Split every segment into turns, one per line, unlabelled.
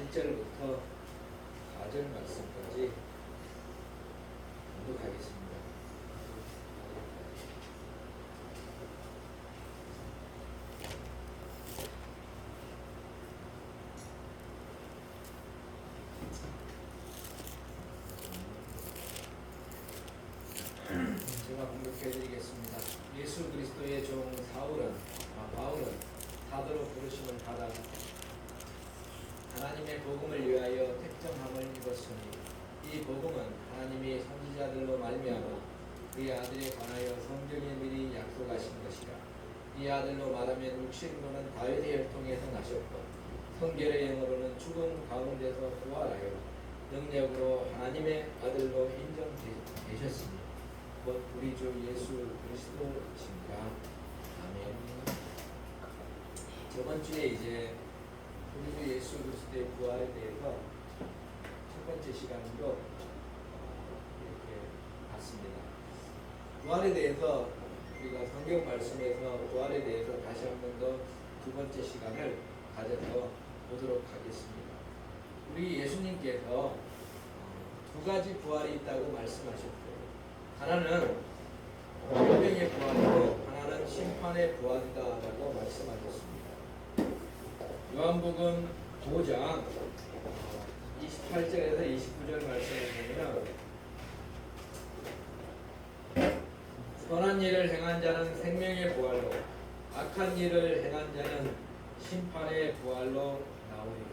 1절부터 4절 말씀까지 공독하겠습니다. 제가 공독해드리겠습니다. 예수 그리스도의 종 바울은 사도로 부르심을 받아 하나님의 복음을 위하여 택정함을 입었으니 이 복음은 하나님이 선지자들로 말미암아 그의 아들에 관하여 성경에 미리 약속하신 것이라. 이 아들로 말하면 육신으로는 다윗의 혈통에서 나셨고 성결의 영으로는 죽은 가운데서 부활하여 능력으로 하나님의 아들로 인정되셨으니 곧 우리 주 예수 그리스도이신가. 아멘. 저번 주에 이제 우리 주 예수 그리스도의 부활에 대해서 첫 번째 시간으로 이렇게 봤습니다. 부활에 대해서 우리가 성경 말씀에서 부활에 대해서 다시 한 번 더 두 번째 시간을 가져서 보도록 하겠습니다. 우리 예수님께서 두 가지 부활이 있다고 말씀하셨고, 하나는 생명의 부활이고 하나는 심판의 부활이다라고 말씀하셨습니다. 요한복음 5장 28절에서 29절 말씀을 보면 선한 일을 행한 자는 생명의 부활로 악한 일을 행한 자는 심판의 부활로 나오리라.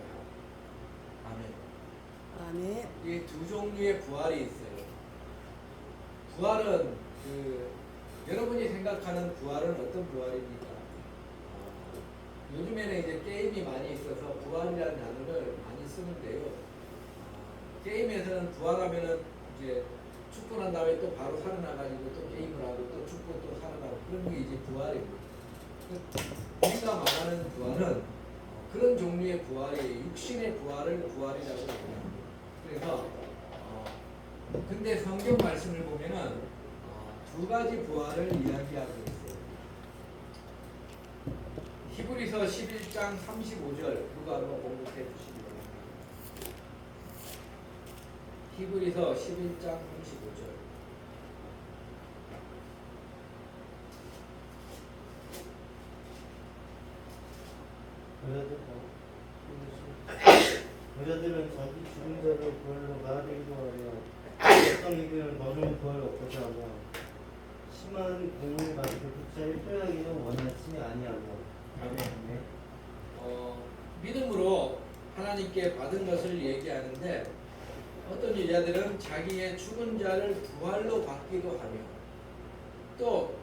아멘.
아멘.
이 두 종류의 부활이 있어요. 부활은 여러분이 생각하는 부활은 어떤 부활입니까? 요즘에는 이제 게임이 많이 있어서 부활이라는 단어를 많이 쓰는데요. 게임에서는 부활하면은 이제 죽고 난 다음에 또 바로 살아나가지고 또 게임을 하고 또 죽고 또 살아나고 그런 게 이제 부활이고. 우리가 말하는 부활은 그런 종류의 부활이 육신의 부활을 부활이라고 합니다. 그래서 근데 성경 말씀을 보면은 두 가지 부활을 이야기하고 있어요. 히브리서 11장 35절 누가 한번 공독해 주시기 바랍니다. 히브리서 11장 35절.
여자들은 자기 죽은 자를 부활로 말하기도 하며 어떤 이들은 너는 부활 없고자 하며 심한 공을 가지고 부차를 표하기를 원하지 아니하며.
아멘. 믿음으로 하나님께 받은 것을 얘기하는데 어떤 여자들은 자기의 죽은 자를 부활로 받기도 하며 또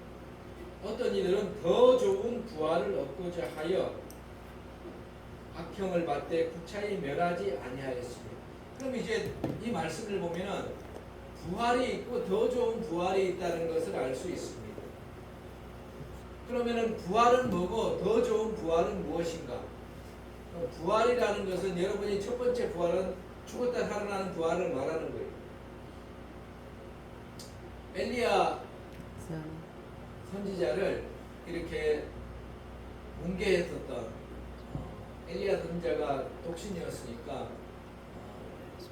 어떤 이들은 더 좋은 부활을 얻고자 하여 악형을 받되 구차히 멸하지 아니하였습니다. 그럼 이제 이 말씀을 보면은 부활이 있고 더 좋은 부활이 있다는 것을 알 수 있습니다. 그러면은 부활은 뭐고 더 좋은 부활은 무엇인가? 부활이라는 것은 여러분이 첫 번째 부활은 죽었다 살아나는 부활을 말하는 거예요. 엘리야 선지자를 이렇게 뭉개했었던 엘리야 선지자가 독신이었으니까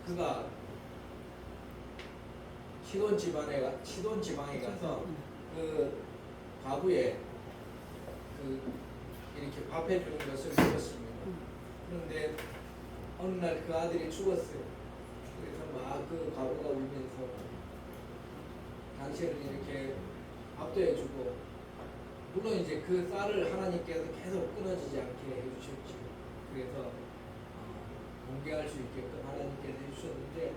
그가 시돈 지방에 가서 그 과부에 이렇게 밥해 주는 것을 먹었습니다. 그런데 어느 날 그 아들이 죽었어요. 그래서 막 그 과부가 울면서 당신을 이렇게 밥도 해주고, 물론 이제 그 쌀을 하나님께서 계속 끊어지지 않게 해주셨죠. 그래서 공개할 수 있게끔 하나님께서 해주셨는데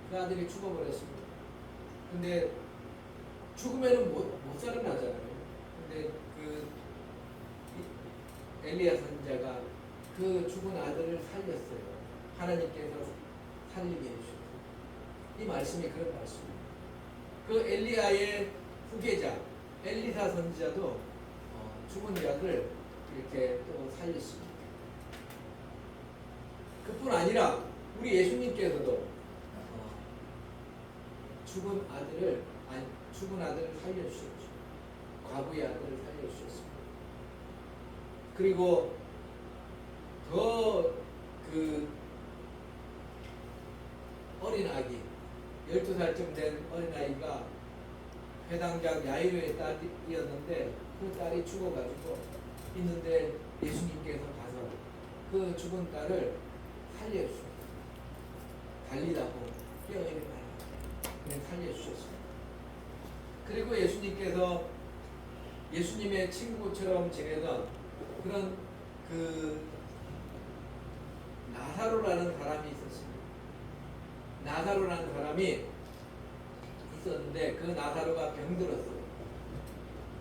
그 아들이 죽어버렸습니다. 근데 죽으면은 못 살아나잖아요. 근데 그 엘리야 선지자가 그 죽은 아들을 살렸어요. 하나님께서 살리게 해주셨어요. 이 말씀이 그런 말씀입니다. 그 엘리야의 후계자 엘리사 선지자도 죽은 자를 이렇게 또 살렸습니다. 그뿐 아니라 우리 예수님께서도 죽은 아들을 살려주셨죠. 과부의 아들을 살려주셨습니다. 그리고 더 어린 아기 12살쯤 된 어린 아이가 회당장 야이로의 딸이었는데 그 딸이 죽어가지고 있는데 예수님께서 가서 그 죽은 딸을 살려주셨어요. 달리라고 깨어있는 말이에요. 그냥 살려주셨어요. 그리고 예수님께서 예수님의 친구처럼 지내던 그런 그 나사로라는 사람이 있었습니다. 나사로라는 사람이 있었는데 그 나사로가 병들었어요.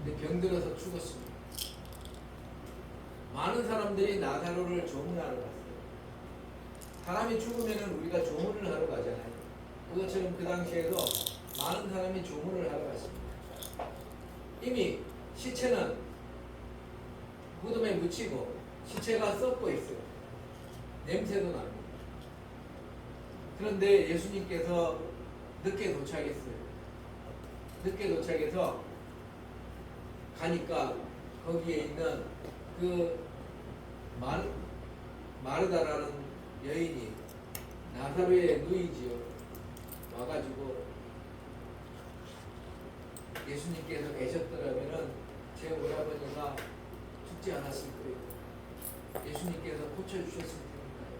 근데 병들어서 죽었습니다. 많은 사람들이 나사로를 조문하러 갔어요. 사람이 죽으면 우리가 조문을 하러 가잖아요. 그것처럼 그 당시에도 많은 사람이 조문을 하러 갔습니다. 이미 시체는 무덤에 묻히고 시체가 썩고 있어요. 냄새도 납니다. 그런데 예수님께서 늦게 도착했어요. 늦게 도착해서 가니까 거기에 있는 그 마르다라는 여인이 나사로의 누이지요. 와가지고 예수님께서 계셨더라면 제 오라버니가 죽지 않았을 거예요. 예수님께서 고쳐주셨을 테니까요.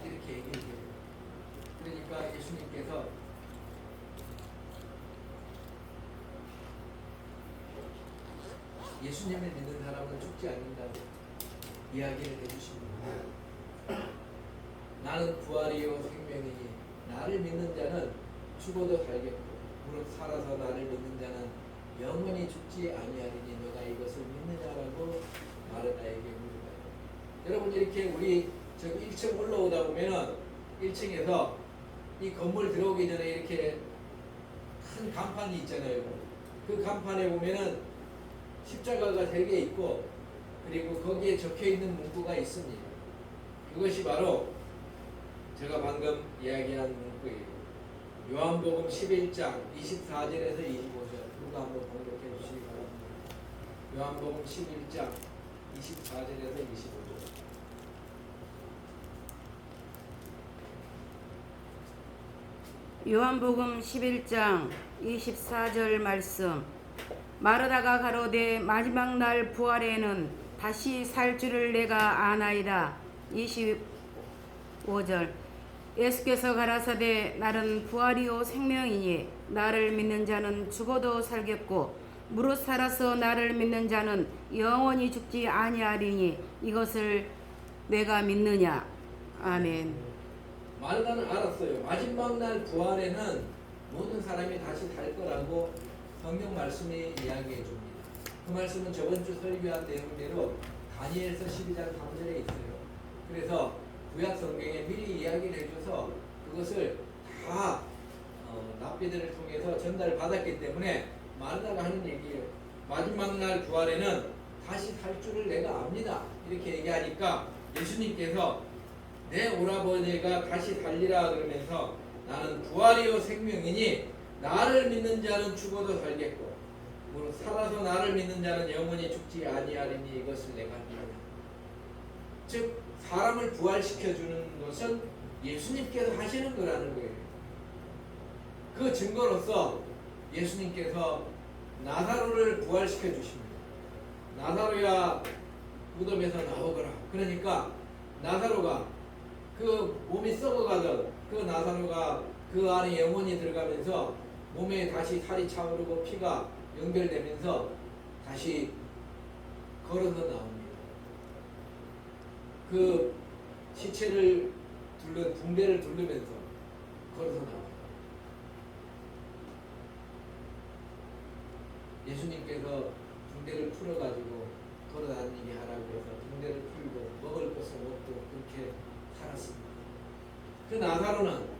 이렇게 얘기해요. 그러니까 예수님께서 예수님을 믿는 사람은 죽지 않는다고 이야기를 해주십니다. 나는 부활이요 생명이니 나를 믿는 자는 죽어도 살겠고 무릇 살아서 나를 믿는 자는 영원히 죽지 아니하리니 너가 이것을 믿느냐라고 마르다에게 물어봐요. 여러분 이렇게 우리 저기 1층 올라오다 보면은 1층에서 이 건물 들어오기 전에 이렇게 큰 간판이 있잖아요. 그 간판에 보면은 십자가가 3개 있고 그리고 거기에 적혀있는 문구가 있습니다. 그것이 바로 제가 방금 이야기한 문구예요. 요한복음 11장 24절에서 25절 누가 한번 번역해 주시기 바랍니다. 요한복음 11장 24절에서 25절
요한복음 11장 24절 말씀. 마르다가 가로되 마지막 날 부활에는 다시 살 줄을 내가 아나이다. 25절. 예수께서 가라사대 나는 부활이요 생명이니 나를 믿는 자는 죽어도 살겠고 무릇 살아서 나를 믿는 자는 영원히 죽지 아니하리니 이것을 내가 믿느냐. 아멘.
마르다는 알았어요. 마지막 날 부활에는 모든 사람이 다시 살 거라고 성경 말씀이 이야기해 줍니다. 그 말씀은 저번 주 설교한 내용대로 다니엘서 12장 3절에 있어요. 그래서 구약 성경에 미리 이야기를 해줘서 그것을 다 납비들을 통해서 전달을 받았기 때문에 마르다가 하는 얘기예요. 마지막 날 부활에는 다시 살 줄을 내가 압니다. 이렇게 얘기하니까 예수님께서 내 오라버니가 다시 살리라 그러면서 나는 부활이요 생명이니 나를 믿는 자는 죽어도 살겠고 무릇 살아서 나를 믿는 자는 영원히 죽지 아니하리니 이것을 내가 믿느냐. 즉 사람을 부활시켜주는 것은 예수님께서 하시는 거라는 거예요. 그 증거로서 예수님께서 나사로를 부활시켜 주십니다. 나사로야 무덤에서 나오거라. 그러니까 나사로가 그 몸이 썩어가던 그 나사로가 그 안에 영혼이 들어가면서 몸에 다시 살이 차오르고 피가 연결되면서 다시 걸어서 나옵니다. 그 시체를 붕대를 두르면서 걸어서 나와요. 예수님께서 붕대를 풀어가지고 걸어다니게 하라고 해서 붕대를 풀고 먹을 것을 먹고 그렇게 살았습니다. 그 나사로는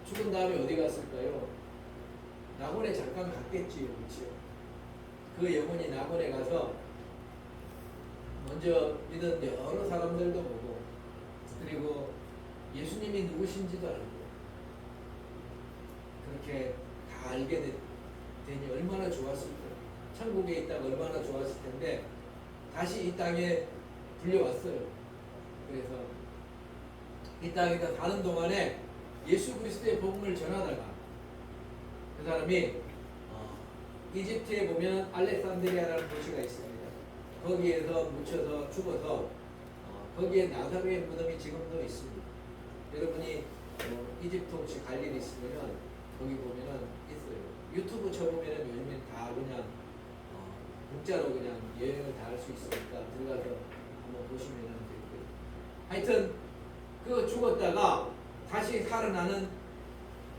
죽은 다음에 어디 갔을까요? 낙원에 잠깐 갔겠지요. 그렇죠? 그 영혼이 낙원에 가서 먼저 믿은 여러 사람들도 보고 그리고 예수님이 누구신지도 알고 그렇게 다 알게 되니 얼마나 좋았을 거예요. 천국에 있다가 얼마나 좋았을 텐데 다시 이 땅에 불려왔어요. 그래서 이 땅에서 사는 동안에 예수 그리스도의 복음을 전하다가 그 사람이 이집트에 보면 알렉산드리아라는 도시가 있습니다. 거기에서 묻혀서 죽어서 거기에 나사로의 무덤이 지금도 있습니다. 여러분이 이집트 혹시 갈 일 있으면 거기 보면은 있어요. 유튜브 쳐보면은 요즘엔 다 그냥 문자로 그냥 여행을 다 할 수 있으니까 들어가서 한번 보시면은 되고요. 하여튼 그 죽었다가 다시 살아나는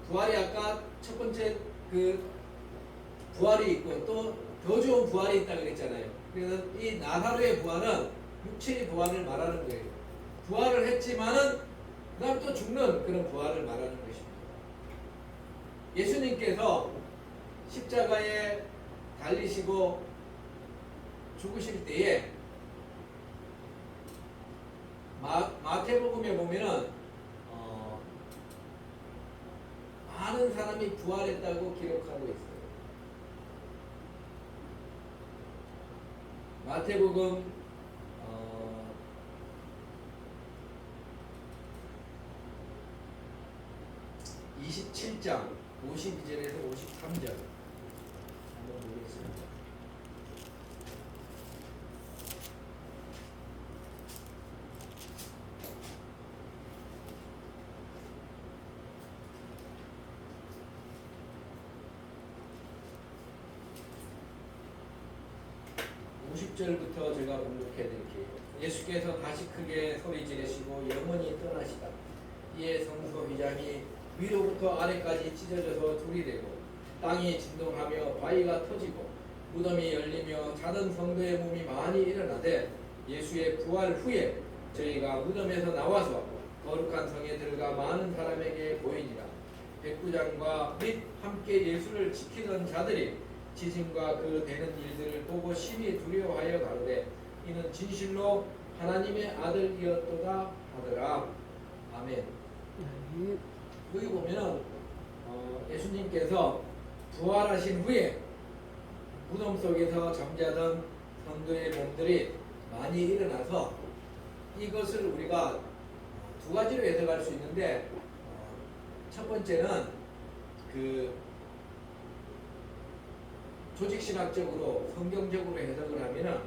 부활이 아까 첫 번째 그 부활이 있고 또 더 좋은 부활이 있다 그랬잖아요. 그래서 이 나사로의 부활은 육체의 부활을 말하는 거예요. 부활을 했지만은 그다음 또 죽는 그런 부활을 말하는 것입니다. 예수님께서 십자가에 달리시고 죽으실 때에 마태복음에 보면은 많은 사람이 부활했다고 기록하고 있어요. 마태복음 27장 52절에서 53절 한번 보겠습니다. 절부터 제가 봉독해 드릴게요. 예수께서 다시 크게 소리 지르시고 영원히 떠나시다. 이에 성소 휘장이 위로부터 아래까지 찢어져서 둘이 되고 땅이 진동하며 바위가 터지고 무덤이 열리며 자던 성도의 몸이 많이 일어나되 예수의 부활 후에 저희가 무덤에서 나와서 거룩한 성에 들어가 많은 사람에게 보이니라. 백부장과 및 함께 예수를 지키던 자들이 지진과 그 되는 일들을 보고 심히 두려워하여 가로되 이는 진실로 하나님의 아들이었도다 하더라. 아멘. 여기 보면은 예수님께서 부활하신 후에 무덤 속에서 잠자던 성도의 몸들이 많이 일어나서 이것을 우리가 두 가지로 해석할 수 있는데 첫 번째는 그 조직신학적으로 성경적으로 해석을 하면은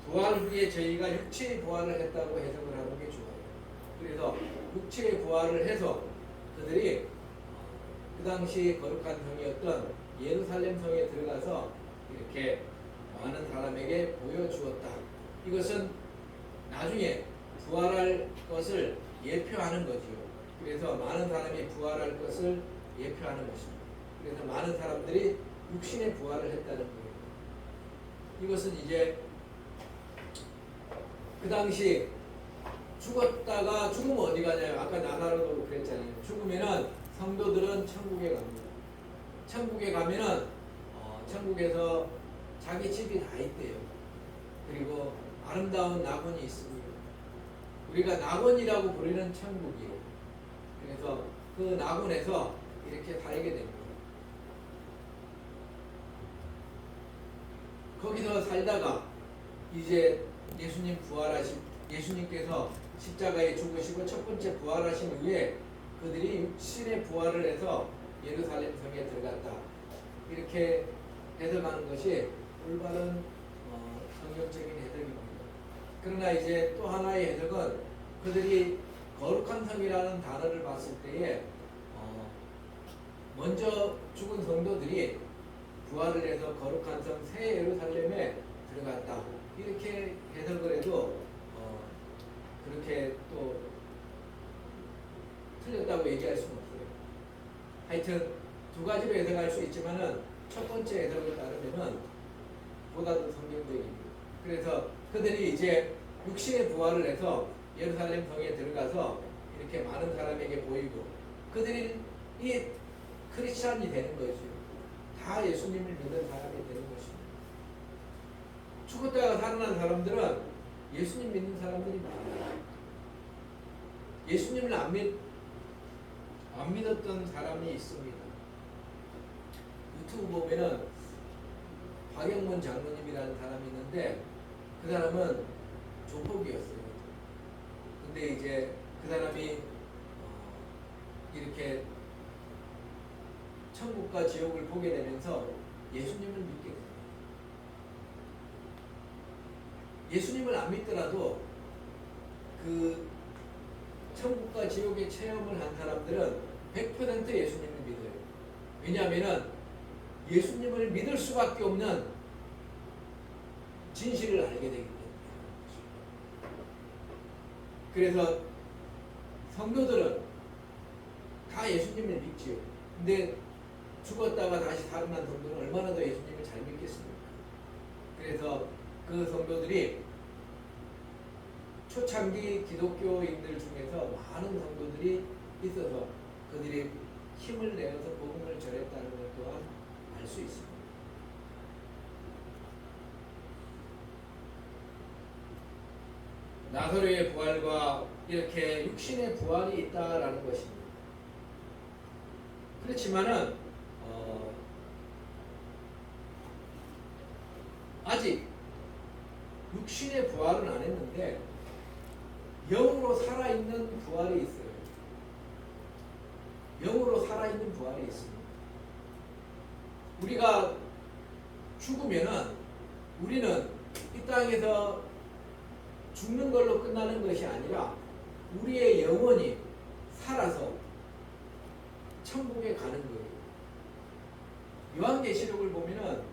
부활 후에 저희가 육체의 부활을 했다고 해석을 하는 게 좋아요. 그래서 육체의 부활을 해서 그들이 그 당시 거룩한 성이었던 예루살렘 성에 들어가서 이렇게 많은 사람에게 보여주었다. 이것은 나중에 부활할 것을 예표하는 거지요. 그래서 많은 사람이 부활할 것을 예표하는 것입니다. 그래서 많은 사람들이 육신의 부활을 했다는 거예요. 이것은 이제 그 당시 죽었다가 죽으면 어디 가냐요? 아까 나사로도 그랬잖아요. 죽으면은 성도들은 천국에 갑니다. 천국에 가면은 천국에서 자기 집이 다 있대요. 그리고 아름다운 낙원이 있습니다. 우리가 낙원이라고 부르는 천국이에요. 그래서 그 낙원에서 이렇게 살게 됩니다. 거기서 살다가 이제 예수님께서 십자가에 죽으시고 첫 번째 부활하신 후에 그들이 육신의 부활을 해서 예루살렘 성에 들어갔다. 이렇게 해석하는 것이 올바른 성경적인 해석입니다. 그러나 이제 또 하나의 해석은 그들이 거룩한 성이라는 단어를 봤을 때에 먼저 죽은 성도들이 부활을 해서 거룩한 성 새 예루살렘에 들어갔다. 이렇게 해석을 해도 그렇게 또 틀렸다고 얘기할 수는 없어요. 하여튼 두 가지로 해석할 수 있지만은 첫 번째 해석을 따르면은 보다 더 성경적입니다. 그래서 그들이 이제 육신의 부활을 해서 예루살렘 성에 들어가서 이렇게 많은 사람에게 보이고 그들이 이 크리스찬이 되는 거죠. 다 예수님을 믿는 사람이 되는 것입니다. 죽었다가 살아난 사람들은 예수님 믿는 사람들이 많아요. 예수님을 안 믿었던 사람이 있습니다. 유튜브 보면은 박영문 장로님이라는 사람이 있는데 그 사람은 조폭이었어요. 근데 이제 그 그 사람이 이렇게 천국과 지옥을 보게 되면서 예수님을 믿게 돼요. 예수님을 안 믿더라도 그 천국과 지옥의 체험을 한 사람들은 100% 예수님을 믿어요. 왜냐하면 예수님을 믿을 수밖에 없는 진실을 알게 되기 때문에. 그래서 성도들은 다 예수님을 믿지요. 근데 죽었다가 다시 살아난 성도는 얼마나 더 예수님을 잘 믿겠습니까? 그래서 그 성도들이 초창기 기독교인들 중에서 많은 성도들이 있어서 그들이 힘을 내어서 복음을 전했다는 것 또한 알 수 있습니다. 나사로의 부활과 이렇게 육신의 부활이 있다라는 것입니다. 그렇지만은 아직 육신의 부활은 안 했는데 영으로 살아있는 부활이 있어요. 영으로 살아있는 부활이 있습니다. 우리가 죽으면은 우리는 이 땅에서 죽는 걸로 끝나는 것이 아니라 우리의 영혼이 살아서 천국에 가는 거예요. 요한계시록을 보면은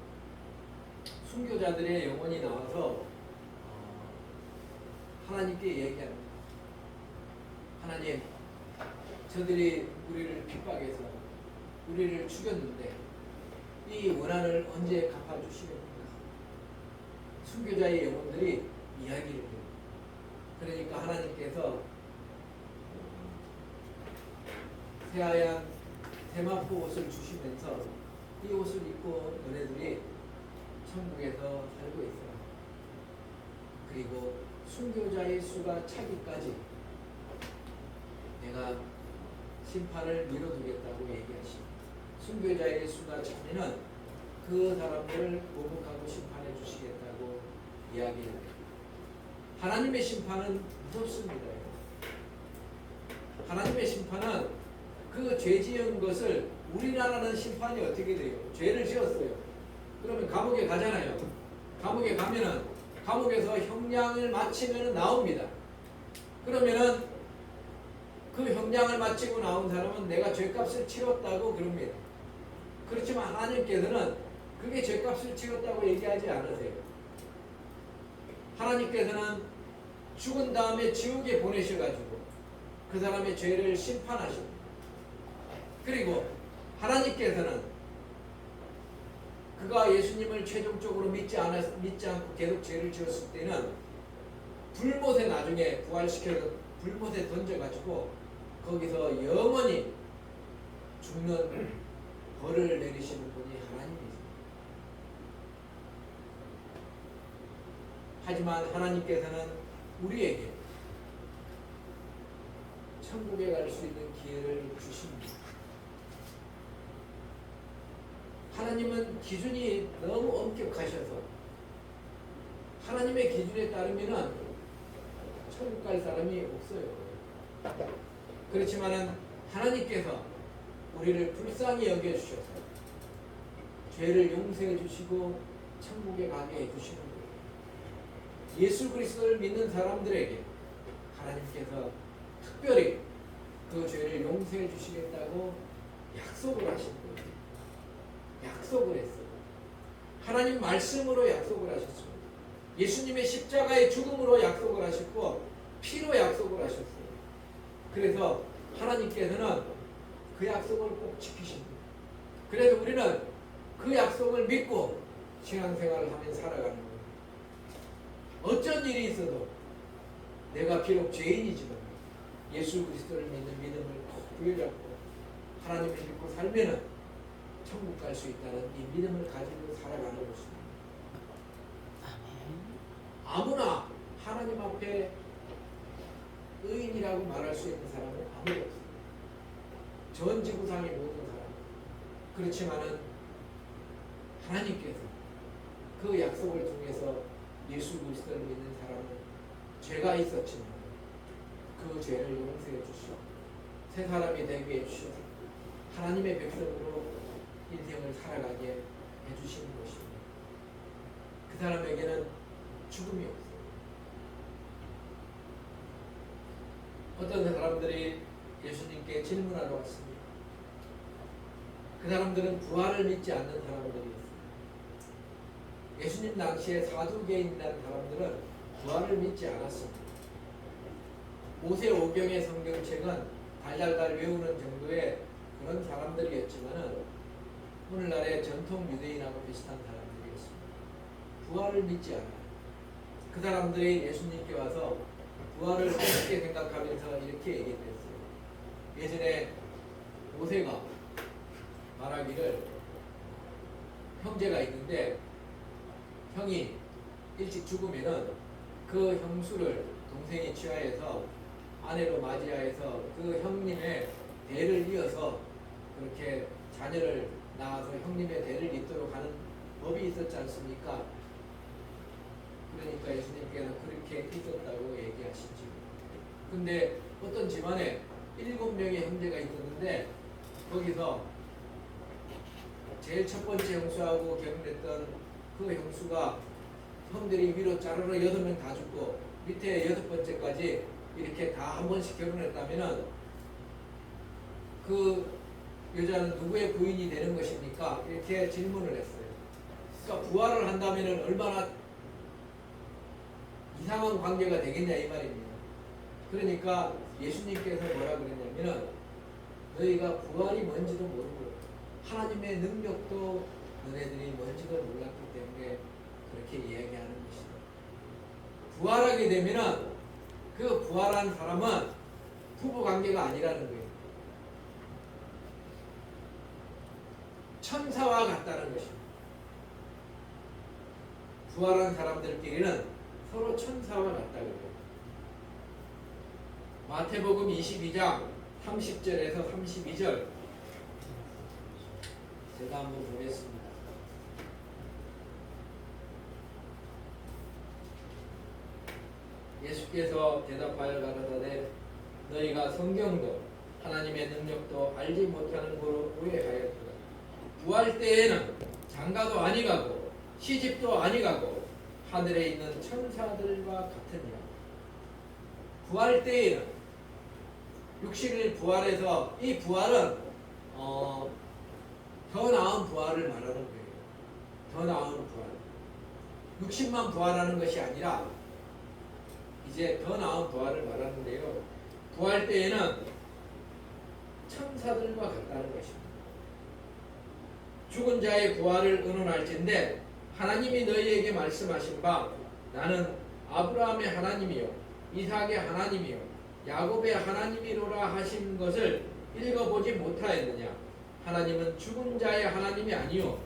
순교자들의 영혼이 나와서 하나님께 얘기합니다. 하나님, 저들이 우리를 핍박해서 우리를 죽였는데 이 원한을 언제 갚아주시겠는가? 순교자의 영혼들이 이야기를 해요. 그러니까 하나님께서 새하얀 대마포 옷을 주시면서 이 옷을 입고 너네들이 천국에서 살고 있어라. 그리고 순교자의 수가 차기까지 내가 심판을 미뤄두겠다고 얘기하시고, 순교자의 수가 차면은 그 사람들을 보복하고 심판해 주시겠다고 이야기를 해요. 하나님의 심판은 무섭습니다. 하나님의 심판은 그 죄 지은 것을, 우리나라는 심판이 어떻게 돼요? 죄를 지었어요. 그러면 감옥에 가잖아요. 감옥에 가면은 감옥에서 형량을 마치면 나옵니다. 그러면은 그 형량을 마치고 나온 사람은 내가 죄값을 치렀다고 그럽니다. 그렇지만 하나님께서는 그게 죄값을 치렀다고 얘기하지 않으세요. 하나님께서는 죽은 다음에 지옥에 보내셔가지고 그 사람의 죄를 심판하십니다. 그리고 하나님께서는 그가 예수님을 최종적으로 믿지 않고 계속 죄를 지었을 때는 불못에 나중에 부활시켜서 불못에 던져가지고 거기서 영원히 죽는 벌을 내리시는 분이 하나님이십니다. 하지만 하나님께서는 우리에게 천국에 갈 수 있는 기회를 주십니다. 하나님은 기준이 너무 엄격하셔서 하나님의 기준에 따르면은 천국 갈 사람이 없어요. 그렇지만은 하나님께서 우리를 불쌍히 여겨주셔서 죄를 용서해 주시고 천국에 가게 해주시는 거예요. 예수 그리스도를 믿는 사람들에게 하나님께서 특별히 그 죄를 용서해 주시겠다고 약속을 하신 거예요. 약속을 했어요. 하나님 말씀으로 약속을 하셨습니다. 예수님의 십자가의 죽음으로 약속을 하셨고 피로 약속을 하셨어요. 그래서 하나님께서는 그 약속을 꼭 지키십니다. 그래서 우리는 그 약속을 믿고 신앙생활을 하며 살아가는 거예요. 어쩐 일이 있어도 내가 비록 죄인이지만 예수 그리스도를 믿는 믿음을 꼭 부여잡고 하나님을 믿고 살면은 천국 갈 수 있다는 이 믿음을 가지고 살아가는 것입니다. 아무나 하나님 앞에 의인이라고 말할 수 있는 사람은 아무도 없습니다. 전 지구상의 모든 사람. 그렇지만은 하나님께서 그 약속을 통해서 예수 그리스도를 믿는 사람은 죄가 있었지만 그 죄를 용서해 주시고 새 사람이 되게 해주셔서 하나님의 백성으로 인생을 살아가게 해주시는 것입니다. 그 사람에게는 죽음이 없어요. 어떤 사람들이 예수님께 질문하러 왔습니다. 그 사람들은 부활을 믿지 않는 사람들이었어요. 예수님 당시에 사두개인이라는 사람들은 부활을 믿지 않았습니다. 모세오경의 성경책은 달달달 외우는 정도의 그런 사람들이었지만 오늘날의 전통 유대인하고 비슷한 사람들이었습니다. 부활을 믿지 않아요. 그 사람들이 예수님께 와서 부활을 어떻게 생각하면서 이렇게 얘기했어요. 예전에 모세가 말하기를 형제가 있는데 형이 일찍 죽으면은 그 형수를 동생이 취하여서 아내로 맞이하여서 그 형님의 대를 이어서 그렇게 자녀를 낳아서 형님의 대를 잇도록 하는 법이 있었지 않습니까? 그러니까 예수님께서 그렇게 있었다고 얘기하시죠. 근데 어떤 집안에 7명의 형제가 있었는데 거기서 제일 첫 번째 형수하고 결혼했던 그 형수가 형들이 위로 자르르 8명 다 죽고 밑에 6번째까지 이렇게 다 한 번씩 결혼했다면은 그 여자는 누구의 부인이 되는 것입니까? 이렇게 질문을 했어요. 그러니까 부활을 한다면은 얼마나 이상한 관계가 되겠냐 이 말입니다. 그러니까 예수님께서 뭐라 그랬냐면은 너희가 부활이 뭔지도 모르고 하나님의 능력도 너네들이 뭔지도 몰랐기 때문에 그렇게 이야기하는 것이다. 부활하게 되면은 그 부활한 사람은 부부 관계가 아니라는 거예요. 천사와 같다는 것입니다. 부활한 사람들끼리는 서로 천사와 같다고요. 마태복음 22장 30절에서 32절 제가 한번 보겠습니다. 예수께서 대답하여 가라사대 너희가 성경도 하나님의 능력도 알지 못하는 거로 오해하였도다. 부활 때에는 장가도 아니가고 시집도 아니가고 하늘에 있는 천사들과 같으니라. 부활 때에는 60일 부활해서 이 부활은 더 나은 부활을 말하는 거예요. 더 나은 부활. 60만 부활하는 것이 아니라 이제 더 나은 부활을 말하는데요. 부활 때에는 천사들과 같다는 것입니다. 죽은 자의 부활을 의논할진대 하나님이 너희에게 말씀하신 바 나는 아브라함의 하나님이요 이삭의 하나님이요 야곱의 하나님이로라 하신 것을 읽어보지 못하였느냐. 하나님은 죽은 자의 하나님이 아니요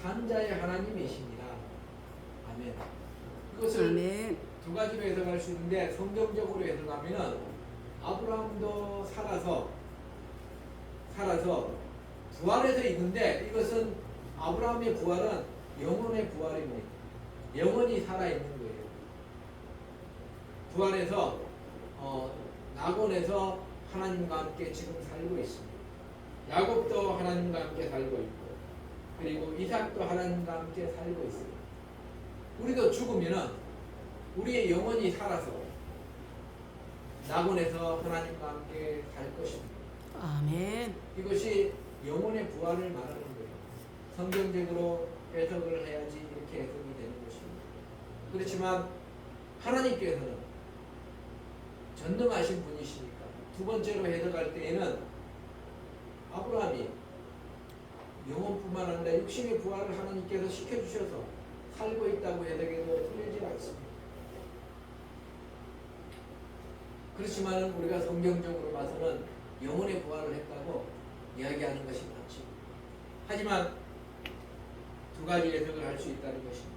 산 자의 하나님이십니다. 아멘. 이것을
아멘.
두 가지로 해석할 수 있는데 성경적으로 해석하면 아브라함도 살아서 부활해서 있는데 이것은 아브라함의 부활은 영혼의 부활입니다. 영혼이 살아있는 거예요. 부활해서 낙원에서 하나님과 함께 지금 살고 있습니다. 야곱도 하나님과 함께 살고 있고 그리고 이삭도 하나님과 함께 살고 있습니다. 우리도 죽으면은 우리의 영혼이 살아서 낙원에서 하나님과 함께 살 것입니다.
아멘.
이것이 영혼의 부활을 말하는 거예요. 성경적으로 해석을 해야지 이렇게 해석이 되는 것입니다. 그렇지만 하나님께서는 전능하신 분이시니까 두 번째로 해석할 때에는 아브라함이 영혼뿐만 아니라 육신의 부활을 하나님께서 시켜주셔서 살고 있다고 해석해도 틀리지 않습니다. 그렇지만 우리가 성경적으로 봐서는 영혼의 부활을 했다고 이야기하는 것이 맞죠. 하지만 두 가지 해석을 할 수 있다는 것입니다.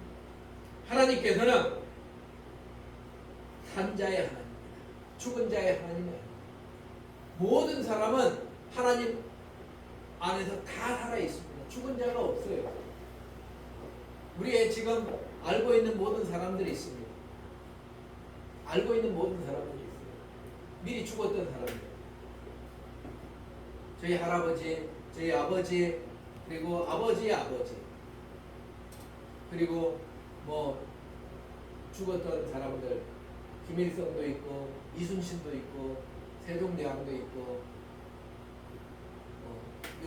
하나님께서는 산 자의 하나님입니다. 죽은 자의 하나님이 아닙니다. 모든 사람은 하나님 안에서 다 살아 있습니다. 죽은 자가 없어요. 우리의 지금 알고 있는 모든 사람들이 있습니다. 알고 있는 모든 사람들이 있어요. 미리 죽었던 사람들. 저희 할아버지, 저희 아버지, 그리고 아버지의 아버지, 그리고 뭐 죽었던 사람들, 김일성도 있고 이순신도 있고 세종대왕도 있고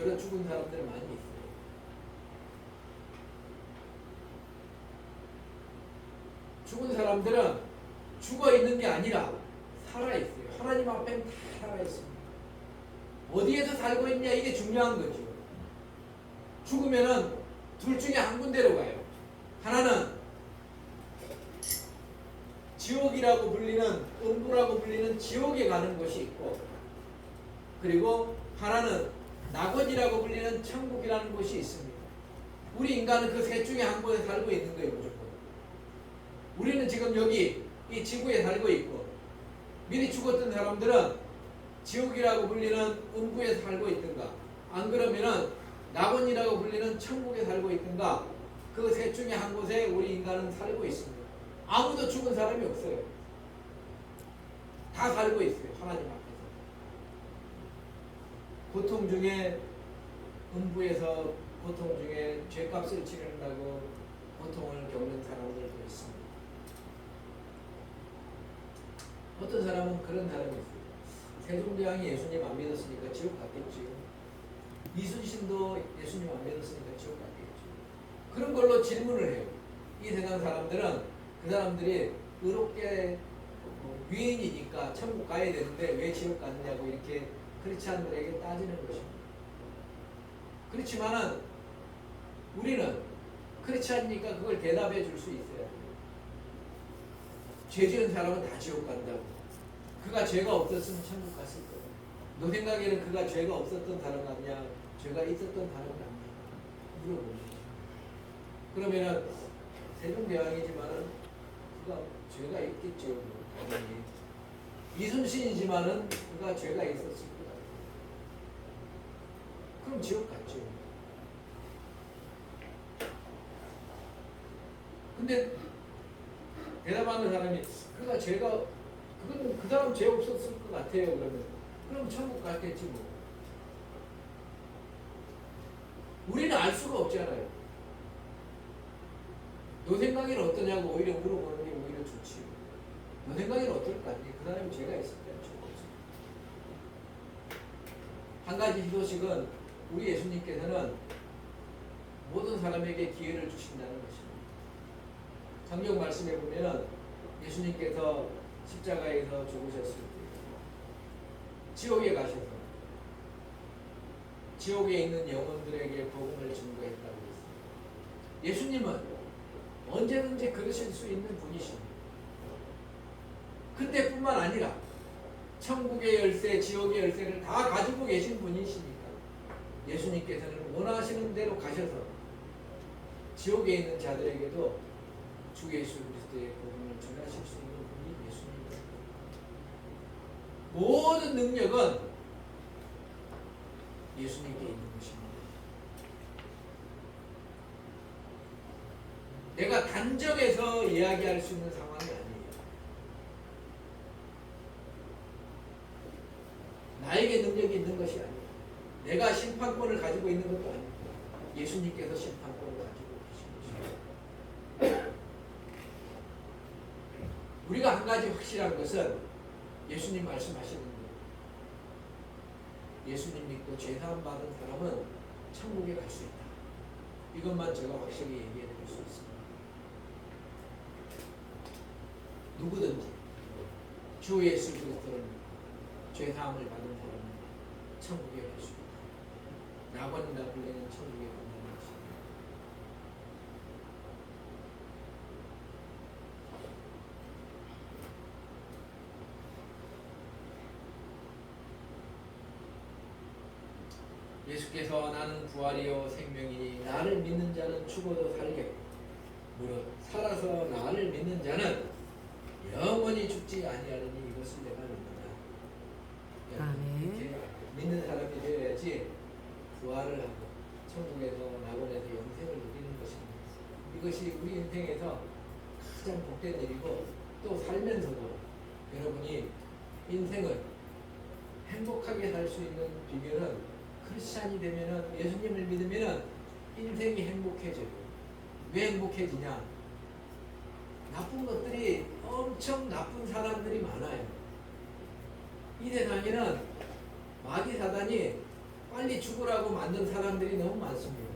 여러 죽은 사람들 많이 있어요. 죽은 사람들은 죽어 있는 게 아니라 살아 있어요. 하나님 앞에는 다 살아 있습니다. 어디에서 살고 있냐 이게 중요한 거죠. 죽으면은 둘 중에 한 군데로 가요. 하나는 지옥이라고 불리는 음부라고 불리는 지옥에 가는 곳이 있고, 그리고 하나는 낙원이라고 불리는 천국이라는 곳이 있습니다. 우리 인간은 그 셋 중에 한 곳에 살고 있는 거예요. 무조건. 우리는 지금 여기 이 지구에 살고 있고, 미리 죽었던 사람들은 지옥이라고 불리는 음부에 살고 있든가, 안 그러면은 낙원이라고 불리는 천국에 살고 있든가, 그 셋 중에 한 곳에 우리 인간은 살고 있습니다. 아무도 죽은 사람이 없어요. 다 살고 있어요. 하나님 앞에서. 고통 중에 음부에서 고통 중에 죄값을 치른다고 고통을 겪는 사람들도 있습니다. 어떤 사람은 그런 사람이 있어요. 세종대왕이 예수님 안 믿었으니까 지옥 갔겠지요. 이순신도 예수님 안 믿었으니까 지옥 갔겠지요. 그런 걸로 질문을 해요. 이 세상 사람들은 그 사람들이 의롭게 유인이니까 천국 가야 되는데 왜 지옥 갔느냐고 이렇게 크리스찬들에게 따지는 것입니다. 그렇지만은 우리는 크리스찬이니까 그걸 대답해 줄 수 있어야 돼요. 죄 지은 사람은 다 지옥 간다고. 그가 죄가 없었으면 천국 갔을 거야. 너 생각에는 그가 죄가 없었던 사람 같냐? 죄가 있었던 사람 같냐? 물어봅니다. 그러면은 세종대왕이지만은 그가 죄가 있겠죠. 당연히. 이순신이지만은 그가 죄가 있었을 거다. 그럼 지옥 갔죠. 근데 대답하는 사람이 그가 죄가 그건 그 사람 죄 없었을 것 같아요. 그럼 천국 갔겠지 뭐. 우리는 알 수가 없잖아요. 너 생각에는 어떠냐고 오히려 물어보는 게 오히려 좋지. 너 생각에는 어떨 것 같니? 그 사람이 죄가 있을 때 좋겠지. 한 가지 희소식은 우리 예수님께서는 모든 사람에게 기회를 주신다는 것입니다. 성경 말씀에 보면 예수님께서 십자가에서 죽으셨을 때 지옥에 가셔서 지옥에 있는 영혼들에게 복음을 증거했다고 했습니다. 예수님은 언제든지 그러실 수 있는 분이십니다. 그때뿐만 아니라 천국의 열쇠, 지옥의 열쇠를 다 가지고 계신 분이시니까 예수님께서는 원하시는 대로 가셔서 지옥에 있는 자들에게도 주 예수 그리스도의 복음을 전하실 수 있는 분이 예수님입니다. 모든 능력은 예수님께 있는 것입니다. 내가 단정해서 이야기할 수 있는 상황이 아니에요. 나에게 능력이 있는 것이 아니에요. 내가 심판권을 가지고 있는 것도 아니고 예수님께서 심판권을 가지고 계신 것입니다. 우리가 한 가지 확실한 것은 예수님 말씀하시는 거예요. 예수님 믿고 죄사함 받은 사람은 천국에 갈 수 있다. 이것만 제가 확실히 얘기해 드릴 수 있습니다. 누구든지 주 예수 그리스도를 죄사함을 받은 사람은 천국에 갈 수 있다. 낙원이나 불리는 천국에 간다는 것입니다. 예수께서 나는 부활이요 생명이니 나를 믿는 자는 죽어도 살겠고 무릇 살아서 나를 믿는 자는 영원히 죽지 아니하리니 이것을 내가 믿는다. 이렇게 믿는 사람이 되어야지 부활을 하고 천국에서 낙원에서 영생을 누리는 것입니다. 이것이 우리 인생에서 가장 복된 일이고 또 살면서도 여러분이 인생을 행복하게 살 수 있는 비결은 크리스찬이 되면은 예수님을 믿으면은 인생이 행복해져요. 왜 행복해지냐? 나쁜 것들이 엄청 나쁜 사람들이 많아요. 이 세상에는 마귀 사단이 빨리 죽으라고 만든 사람들이 너무 많습니다.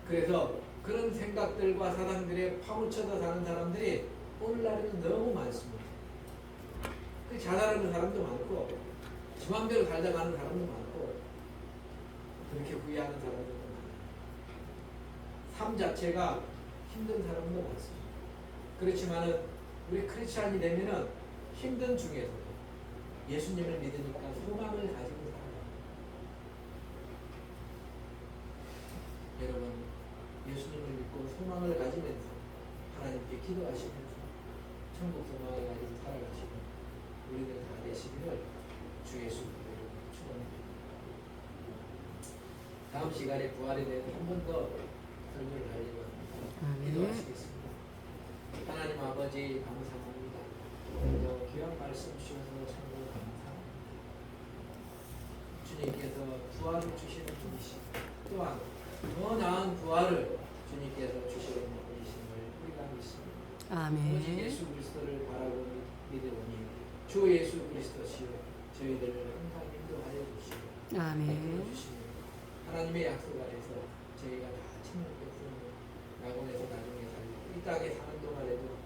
그래서 그런 생각들과 사람들에 파묻혀서 사는 사람들이 오늘날에는 너무 많습니다. 그 자살하는 사람도 많고 지 맘대로 살다 가는 사람도 많고 그렇게 후회하는 사람도 많아요. 삶 자체가 힘든 사람도 많습니다. 그렇지만은 우리 크리스찬이 되면은 힘든 중에서도 예수님을 믿으니까 소망을 가지고 살아요. 여러분 예수님을 믿고 소망을 가지면서 하나님께 기도하시면서 천국 소망을 가지고 살아가시는 우리들 다 되시기를 주 예수 이름으로 축원합니다. 다음 시간에 부활에 대해서 한 번 더 설명을 하려고 합니다. 기도하시겠습니다. 하나님 아버지 감사합니다. 오늘도 귀한 말씀 주셔서 참으로 감사합니다. 주님께서 부활을 주시는 분이시고 또한 더 나은 부활을 주님께서 주시는 분이심을 우리가 믿습니다. 오직
아멘.
예수 그리스도를 바라고 믿으오니 주 예수 그리스도시요 저희들을 항상 인도하여 주시고
아멘.
주시고 하나님의 약속 안에서 저희가 다 천국에서 낙원에서 나중에 살고 이 땅에 사는 동안에도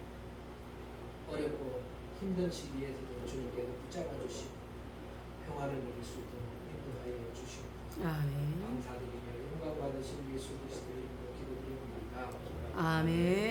어렵고 힘든 시기에서도 주님께서 붙잡아 주시고 평화를 누릴 수 있도록 인도하여 주시고
아멘.
감사드리며 영광 받으신 예수 그리스도의 이름으로 기도드립니다.
아멘.